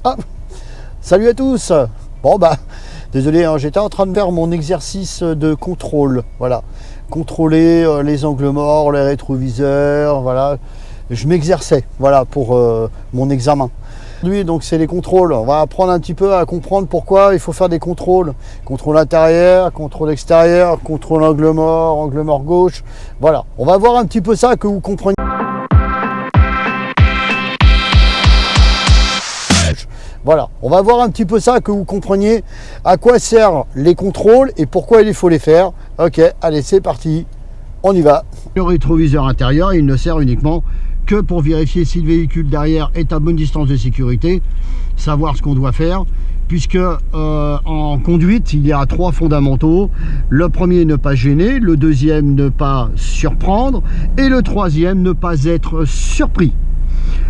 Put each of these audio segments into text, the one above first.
Ah, salut à tous. Bon bah, désolé, hein, j'étais en train de faire mon exercice de contrôle. Voilà, contrôler les angles morts, les rétroviseurs. Voilà, je m'exerçais. Voilà pour mon examen. Aujourd'hui, donc c'est les contrôles. On va apprendre un petit peu à comprendre pourquoi il faut faire des contrôles. Contrôle intérieur, contrôle extérieur, contrôle angle mort gauche. Voilà, on va voir un petit peu ça, que vous compreniez. Voilà, on va voir un petit peu ça, que vous compreniez à quoi servent les contrôles et pourquoi il faut les faire. Ok, allez, c'est parti, on y va. Le rétroviseur intérieur, il ne sert uniquement que pour vérifier si le véhicule derrière est à bonne distance de sécurité, savoir ce qu'on doit faire, puisque en conduite, il y a trois fondamentaux. Le premier, ne pas gêner, le deuxième, ne pas surprendre, et le troisième, ne pas être surpris.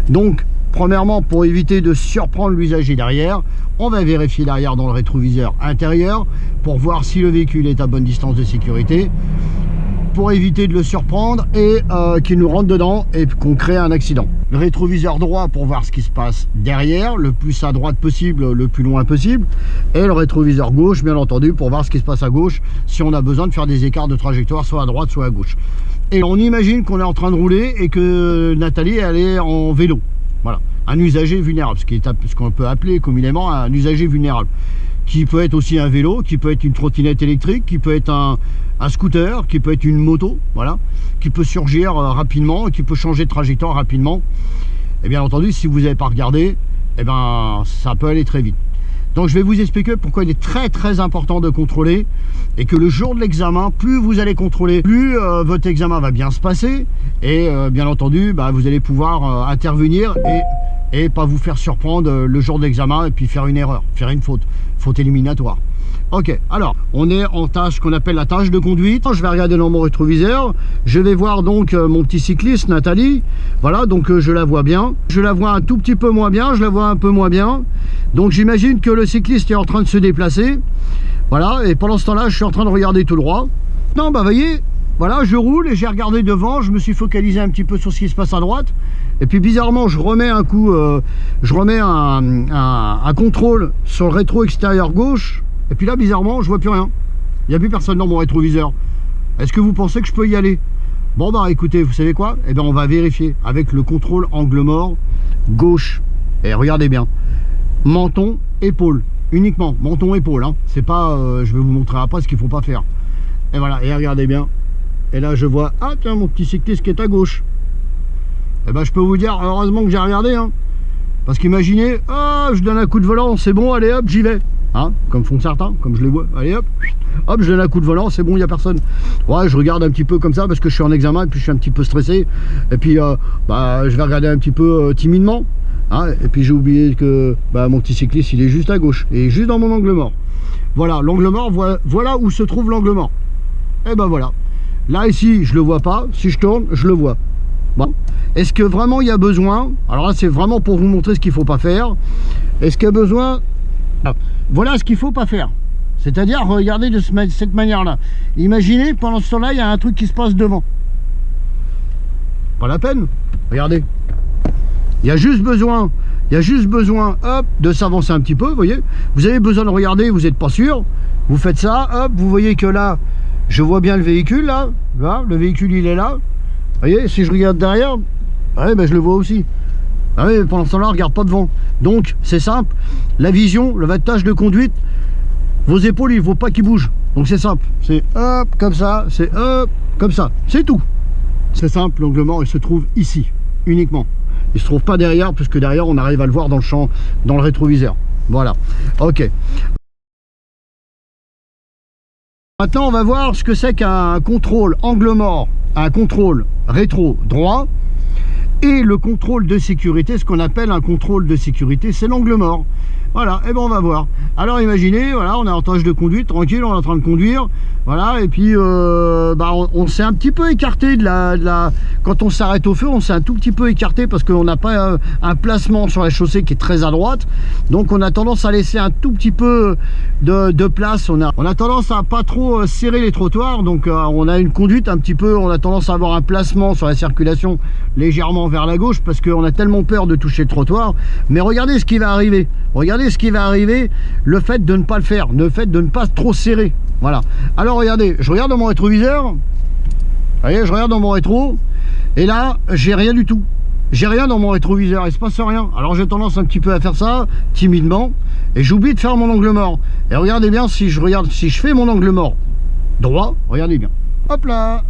Donc, premièrement, pour éviter de surprendre l'usager derrière, on va vérifier l'arrière dans le rétroviseur intérieur pour voir si le véhicule est à bonne distance de sécurité, pour éviter de le surprendre et qu'il nous rentre dedans et qu'on crée un accident. Le rétroviseur droit pour voir ce qui se passe derrière, le plus à droite possible, le plus loin possible, et le rétroviseur gauche, bien entendu, pour voir ce qui se passe à gauche, si on a besoin de faire des écarts de trajectoire, soit à droite, soit à gauche. Et on imagine qu'on est en train de rouler et que Nathalie, elle est en vélo. Voilà, un usager vulnérable, ce qu'on peut appeler communément un usager vulnérable, qui peut être aussi un vélo, qui peut être une trottinette électrique, qui peut être un scooter, qui peut être une moto, voilà, qui peut surgir rapidement, qui peut changer de trajectoire rapidement. Et bien entendu, si vous n'avez pas regardé, eh ben, ça peut aller très vite. Donc je vais vous expliquer pourquoi il est très important de contrôler, et que le jour de l'examen, plus vous allez contrôler, plus votre examen va bien se passer, et bien entendu, bah, vous allez pouvoir intervenir et pas vous faire surprendre le jour de l'examen et puis faire une erreur, faire une faute éliminatoire. Ok, alors on est en tâche qu'on appelle la tâche de conduite. Je vais regarder dans mon rétroviseur, je vais voir donc mon petit cycliste Nathalie. Voilà, donc je la vois bien, je la vois un tout petit peu moins bien, je la vois un peu moins bien. Donc j'imagine que le cycliste est en train de se déplacer. Voilà, et pendant ce temps-là, je suis en train de regarder tout droit. Non, bah voyez, voilà, je roule et j'ai regardé devant, je me suis focalisé un petit peu sur ce qui se passe à droite. Et puis bizarrement, je remets un coup, je remets un contrôle sur le rétro extérieur gauche. Et puis là, bizarrement, je vois plus rien. Il n'y a plus personne dans mon rétroviseur. Est-ce que vous pensez que je peux y aller? Bon bah écoutez, vous savez quoi? Eh bien on va vérifier avec le contrôle angle mort gauche. Et regardez bien. Menton, épaule. Uniquement. Menton, épaule. Hein. C'est pas, je vais vous montrer après ce qu'il ne faut pas faire. Et voilà, et regardez bien. Et là je vois, ah tiens, mon petit cycliste qui est à gauche. Et ben je peux vous dire, heureusement que j'ai regardé. Hein. Parce qu'imaginez, ah, je donne un coup de volant, c'est bon, allez hop, j'y vais. Hein, comme font certains, comme je les vois, allez hop, hop, je donne un coup de volant, c'est bon, il n'y a personne. Ouais, je regarde un petit peu comme ça parce que je suis en examen et puis je suis un petit peu stressé. Et puis, bah, je vais regarder un petit peu timidement. Hein, et puis j'ai oublié que bah, mon petit cycliste, il est juste à gauche, et juste dans mon angle mort. Voilà, l'angle mort, voilà où se trouve l'angle mort. Et ben voilà. Là, ici, je le vois pas. Si je tourne, je le vois. Bon. Est-ce que vraiment il y a besoin? Alors là, c'est vraiment pour vous montrer ce qu'il ne faut pas faire. Est-ce qu'il y a besoin? Voilà ce qu'il ne faut pas faire. C'est-à-dire, regardez de cette manière-là. Imaginez, pendant ce temps-là, il y a un truc qui se passe devant. Pas la peine. Regardez. Il y a juste besoin, hop, de s'avancer un petit peu, vous voyez. Vous avez besoin de regarder, vous n'êtes pas sûr. Vous faites ça, hop, vous voyez que là, je vois bien le véhicule, là. Là, le véhicule, il est là. Vous voyez, si je regarde derrière, ouais, ben, je le vois aussi. Ah oui, pendant ce temps-là, regarde pas devant. Donc, c'est simple. La vision, votre tâche de conduite, vos épaules, il ne faut pas qu'ils bougent. Donc, c'est simple. C'est hop, comme ça. C'est hop, comme ça. C'est tout. C'est simple. L'angle mort, il se trouve ici, uniquement. Il ne se trouve pas derrière, puisque derrière, on arrive à le voir dans le champ, dans le rétroviseur. Voilà. Ok. Maintenant, on va voir ce que c'est qu'un contrôle angle mort, un contrôle rétro droit. Et le contrôle de sécurité, ce qu'on appelle un contrôle de sécurité, c'est l'angle mort. Voilà, et ben on va voir. Alors imaginez, voilà, on est en tâche de conduite, tranquille, on est en train de conduire, voilà, et puis bah, on s'est un petit peu écarté de la... Quand on s'arrête au feu, on s'est un tout petit peu écarté parce qu'on n'a pas un placement sur la chaussée qui est très à droite. Donc on a tendance à laisser un tout petit peu de place. On a tendance à pas trop serrer les trottoirs, donc on a une conduite un petit peu, on a tendance à avoir un placement sur la circulation légèrement justement vers la gauche parce qu'on a tellement peur de toucher le trottoir. Mais regardez ce qui va arriver. Regardez ce qui va arriver, le fait de ne pas le faire, le fait de ne pas trop serrer. Voilà. Alors regardez, je regarde dans mon rétroviseur. Vous voyez, je regarde dans mon rétro. Et là, j'ai rien du tout. J'ai rien dans mon rétroviseur, il se passe rien. Alors j'ai tendance un petit peu à faire ça, timidement. Et j'oublie de faire mon angle mort. Et regardez bien, si je fais mon angle mort droit, regardez bien. Hop là.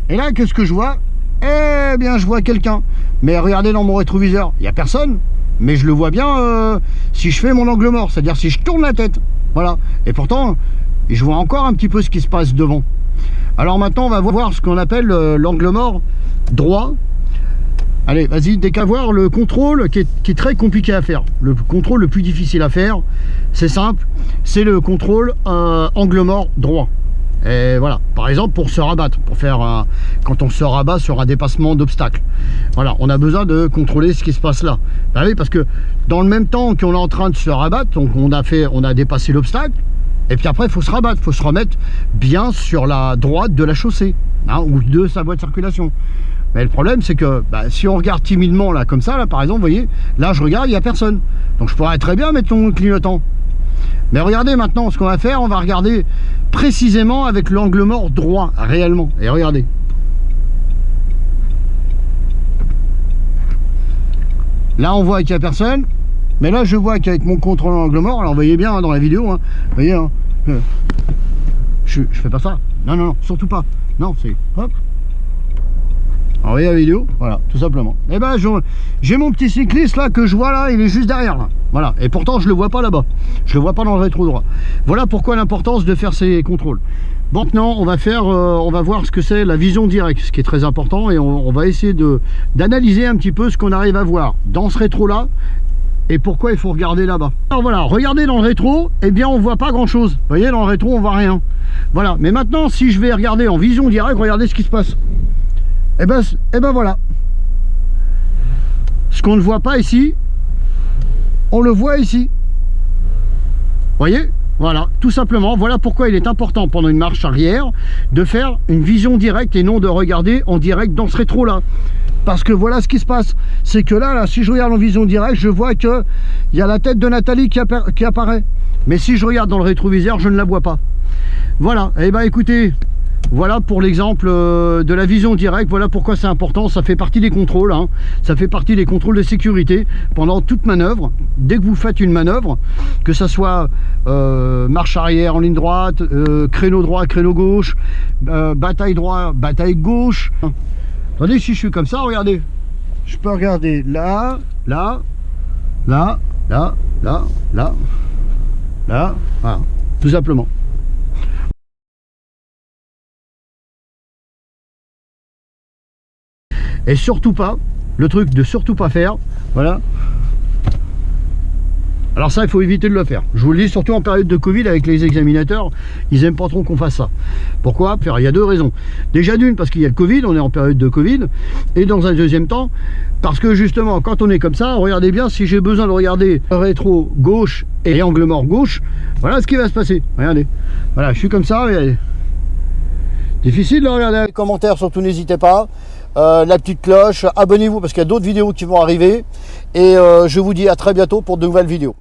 Et là, qu'est-ce que je vois? Eh bien, je vois quelqu'un. Mais regardez dans mon rétroviseur, il n'y a personne. Mais je le vois bien si je fais mon angle mort, c'est-à-dire si je tourne la tête. Voilà. Et pourtant, je vois encore un petit peu ce qui se passe devant. Alors maintenant, on va voir ce qu'on appelle l'angle mort droit. Allez, vas-y, dès qu'à voir le contrôle qui est très compliqué à faire. Le contrôle le plus difficile à faire, c'est simple, c'est le contrôle angle mort droit. Et voilà, par exemple pour se rabattre, pour faire quand on se rabat sur un dépassement d'obstacle. Voilà, on a besoin de contrôler ce qui se passe là. Ben oui, parce que dans le même temps qu'on est en train de se rabattre, donc on a dépassé l'obstacle, et puis après il faut se rabattre, il faut se remettre bien sur la droite de la chaussée, hein, ou de sa voie de circulation. Mais le problème c'est que si on regarde timidement là, comme ça, là par exemple, vous voyez, là je regarde, il n'y a personne. Donc je pourrais très bien mettre mon clignotant. Mais regardez maintenant ce qu'on va faire, on va regarder précisément avec l'angle mort droit, réellement. Et regardez. Là on voit qu'il n'y a personne, mais là je vois qu'avec mon contrôle angle mort, alors vous voyez bien dans la vidéo, hein, vous voyez, hein, je fais pas ça. Non, non, non, surtout pas. Non, c'est hop. Alors, vous voyez la vidéo, voilà, tout simplement. Et ben j'ai mon petit cycliste là que je vois là, il est juste derrière là. Voilà, et pourtant je le vois pas là-bas. Je le vois pas dans le rétro droit. Voilà pourquoi l'importance de faire ces contrôles. Bon, maintenant on va voir ce que c'est la vision directe, ce qui est très important, et on va essayer d'analyser un petit peu ce qu'on arrive à voir dans ce rétro là et pourquoi il faut regarder là-bas. Alors voilà, regardez dans le rétro, eh bien on voit pas grand chose. Vous voyez, dans le rétro on voit rien. Voilà, mais maintenant si je vais regarder en vision directe, regardez ce qui se passe. Et ben voilà. Ce qu'on ne voit pas ici, on le voit ici. Vous voyez? Voilà, tout simplement, voilà pourquoi il est important pendant une marche arrière de faire une vision directe et non de regarder en direct dans ce rétro là. Parce que voilà ce qui se passe, c'est que là, si je regarde en vision directe, je vois que il y a la tête de Nathalie qui apparaît. Mais si je regarde dans le rétroviseur, je ne la vois pas. Voilà, et ben écoutez, voilà pour l'exemple de la vision directe. Voilà pourquoi c'est important, ça fait partie des contrôles, hein. Ça fait partie des contrôles de sécurité pendant toute manœuvre. Dès que vous faites une manœuvre, que ça soit marche arrière en ligne droite, créneau droit, créneau gauche, bataille droit, bataille gauche. Attendez, si je suis comme ça, regardez, je peux regarder là, là, là, là, là, là, là, voilà, tout simplement. Et surtout pas, le truc de surtout pas faire, voilà. Alors ça, il faut éviter de le faire. Je vous le dis, surtout en période de Covid avec les examinateurs, ils aiment pas trop qu'on fasse ça. Pourquoi? Il y a deux raisons. Déjà d'une, parce qu'il y a le Covid, on est en période de Covid. Et dans un deuxième temps, parce que justement, quand on est comme ça, regardez bien, si j'ai besoin de regarder rétro gauche et angle mort gauche, voilà ce qui va se passer. Regardez. Voilà, je suis comme ça, regardez. Difficile de regarder. Les commentaires, surtout n'hésitez pas. La petite cloche, abonnez-vous parce qu'il y a d'autres vidéos qui vont arriver. Et je vous dis à très bientôt pour de nouvelles vidéos.